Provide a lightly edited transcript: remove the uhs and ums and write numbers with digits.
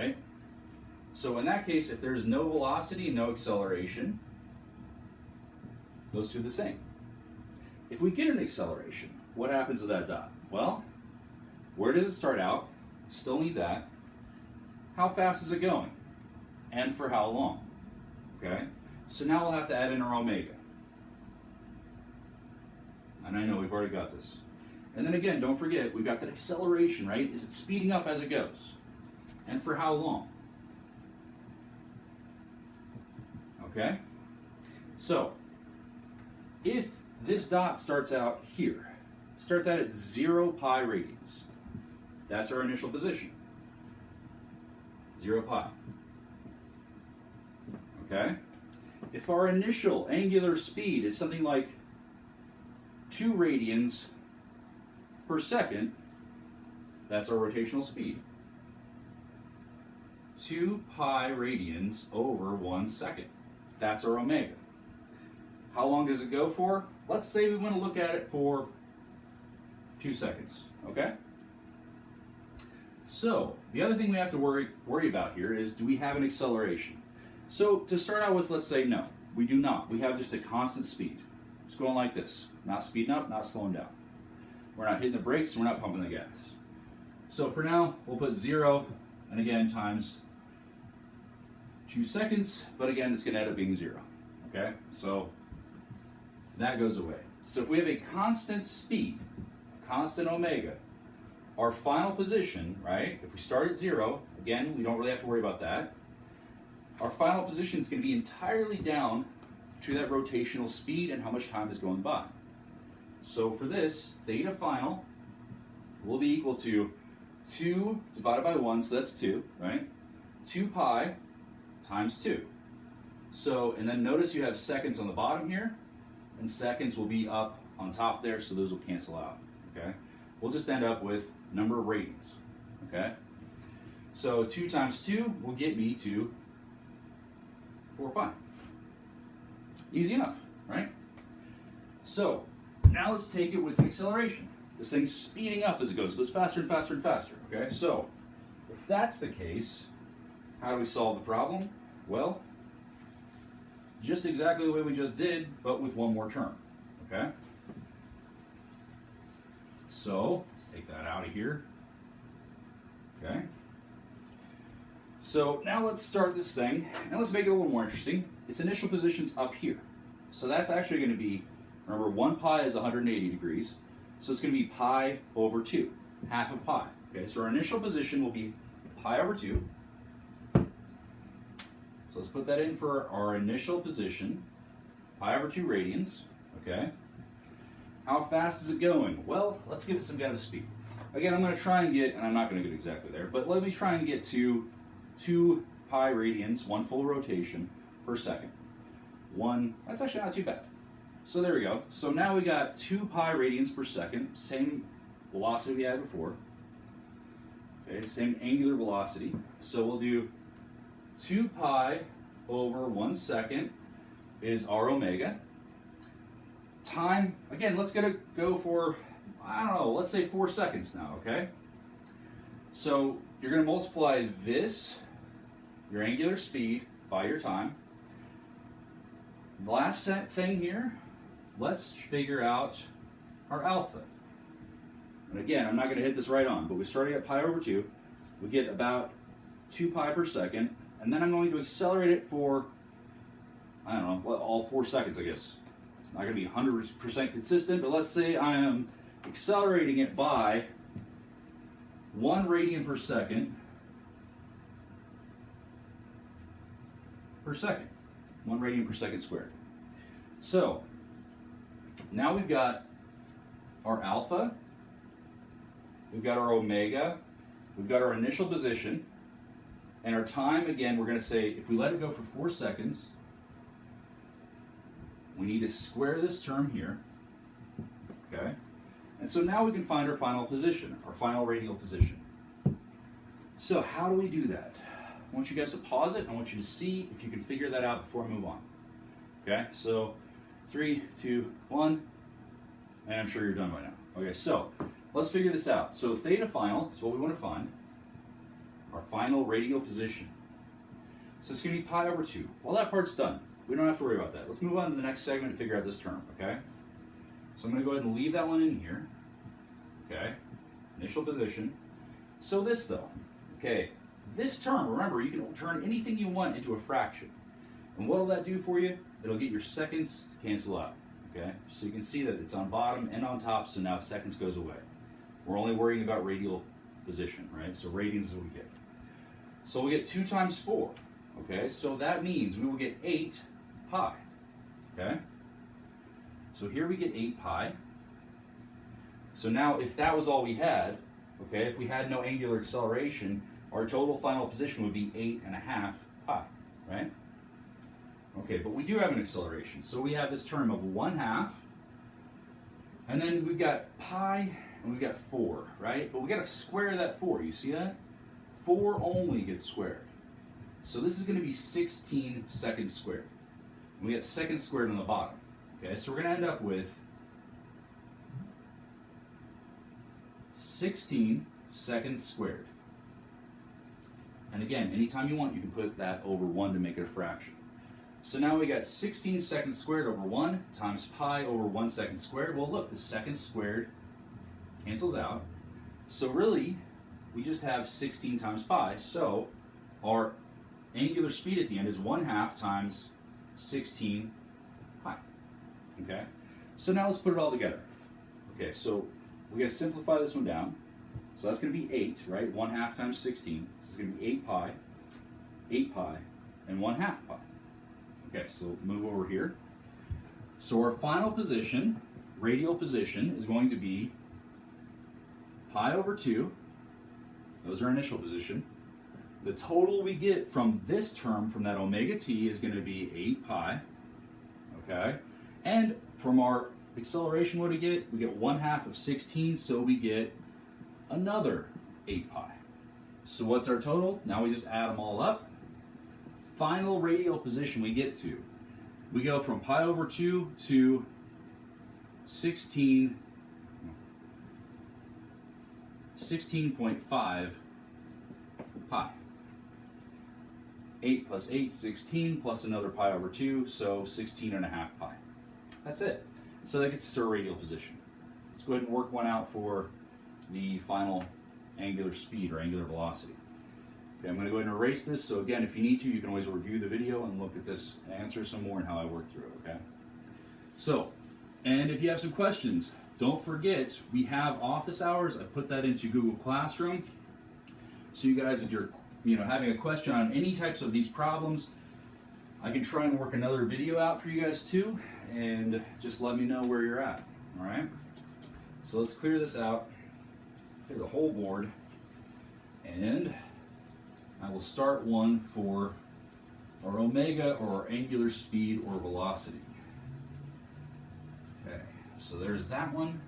right? So in that case, if there's no velocity, no acceleration, those two are the same. If we get an acceleration, what happens to that dot? Well, where does it start out? Still need that. How fast is it going? And for how long? Okay? So now we'll have to add in our omega. And I know we've already got this. And then again, don't forget, we've got that acceleration, right? Is it speeding up as it goes? And for how long? Okay? So, if this dot starts out here, starts out at 0 pi radians, that's our initial position. 0 pi. Okay? If our initial angular speed is something like 2 radians per second, that's our rotational speed. 2 pi radians over 1 second. That's our omega. How long does it go for? Let's say we want to look at it for 2 seconds, okay? So, the other thing we have to worry about here is, do we have an acceleration? So, to start out with, let's say no, we do not. We have just a constant speed. It's going like this. Not speeding up, not slowing down. We're not hitting the brakes, we're not pumping the gas. So for now, we'll put 0, and again, times 2 seconds, but again, it's going to end up being 0. Okay? So that goes away. So if we have a constant speed, constant omega, our final position, right, if we start at 0, again, we don't really have to worry about that. Our final position is going to be entirely down to that rotational speed and how much time is going by. So for this, theta final will be equal to 2 divided by 1, so that's 2, right? 2 pi times 2. So, and then notice you have seconds on the bottom here, and seconds will be up on top there, so those will cancel out, okay? We'll just end up with number of radians, okay? So 2 times 2 will get me to 4 pi. Easy enough, right? So, now let's take it with an acceleration. This thing's speeding up as it goes. It goes faster and faster and faster, okay? So, if that's the case, how do we solve the problem? Well, just exactly the way we just did, but with one more term, okay? So, let's take that out of here, okay? So, now let's start this thing, and let's make it a little more interesting. Its initial position's up here. So that's actually going to be, remember, 1 pi is 180 degrees, so it's going to be pi over 2, half of pi. Okay, so our initial position will be pi over 2. So let's put that in for our initial position, pi over 2 radians, okay? How fast is it going? Well, let's give it some kind of speed. Again, I'm going to try and get, and I'm not going to get exactly there, but let me try and get to 2 pi radians, 1 full rotation per second. That's actually not too bad. So there we go. So now we got 2 pi radians per second, same velocity we had before. Okay, same angular velocity. So we'll do 2 pi over 1 second is our omega. Time, again, let's go for, I don't know, let's say 4 seconds now, okay? So you're going to multiply this, your angular speed, by your time. The last thing here, let's figure out our alpha. And again, I'm not going to hit this right on, but we're starting at pi over 2. We get about 2 pi per second, and then I'm going to accelerate it for, I don't know, all 4 seconds, I guess. It's not going to be 100% consistent, but let's say I am accelerating it by 1 radian per second 1 radian per second squared. So, now we've got our alpha, we've got our omega, we've got our initial position, and our time, again, we're going to say, if we let it go for 4 seconds, we need to square this term here, okay? And so now we can find our final position, our final radial position. So how do we do that? I want you guys to pause it. I want you to see if you can figure that out before I move on. Okay, so 3, 2, 1, and I'm sure you're done by now. Okay, so let's figure this out. So theta final is what we want to find. our final radial position. So it's going to be pi over 2. Well, that part's done. We don't have to worry about that. Let's move on to the next segment and figure out this term, okay? So I'm going to go ahead and leave that one in here, okay? Initial position. So this, though, okay, this term, remember, you can turn anything you want into a fraction. And what will that do for you? It'll get your seconds to cancel out, okay? So you can see that it's on bottom and on top, so now seconds goes away. We're only worrying about radial position, right? So radians is what we get. So we get 2 times 4, okay? So that means we will get 8 pi, okay? So here we get 8 pi. So now if that was all we had, okay, if we had no angular acceleration, our total final position would be 8.5 pi, right? Okay, but we do have an acceleration. So we have this term of 1/2, and then we've got pi, and we've got 4, right? But we got to square that 4, you see that? 4 only gets squared. So this is going to be 16 seconds squared. And we got seconds squared on the bottom. Okay, so we're going to end up with 16 seconds squared. And again, anytime you want, you can put that over 1 to make it a fraction. So now we got 16 seconds squared over 1 times pi over 1 second squared. Well, look, the seconds squared cancels out. So really, we just have 16 times pi. So our angular speed at the end is 1/2 times 16 pi. Okay? So now let's put it all together. Okay, so we got to simplify this one down. So that's going to be 8, right? 1/2 times 16. So it's going to be 8 pi, and 1/2 pi. Okay, so move over here. So our final position, radial position, is going to be pi over 2. That was our initial position. The total we get from this term, from that omega t, is going to be 8 pi. Okay? And from our acceleration, what do we get? We get 1/2 of 16, so we get another 8 pi. So what's our total? Now we just add them all up. Final radial position we get to. We go from pi over 2 to 16.5 pi. 8 plus 8, 16, plus another pi over 2, so 16.5 pi. That's it. So that gets us our radial position. Let's go ahead and work one out for the final angular speed or angular velocity. Okay, I'm going to go ahead and erase this, so again, if you need to, you can always review the video and look at this answer some more and how I work through it, okay? So, and if you have some questions, don't forget, we have office hours. I put that into Google Classroom. So you guys, if you're having a question on any types of these problems, I can try and work another video out for you guys too, and just let me know where you're at, all right? So let's clear this out, clear the whole board, and I will start one for our omega, or our angular speed or velocity. Okay, so there's that one.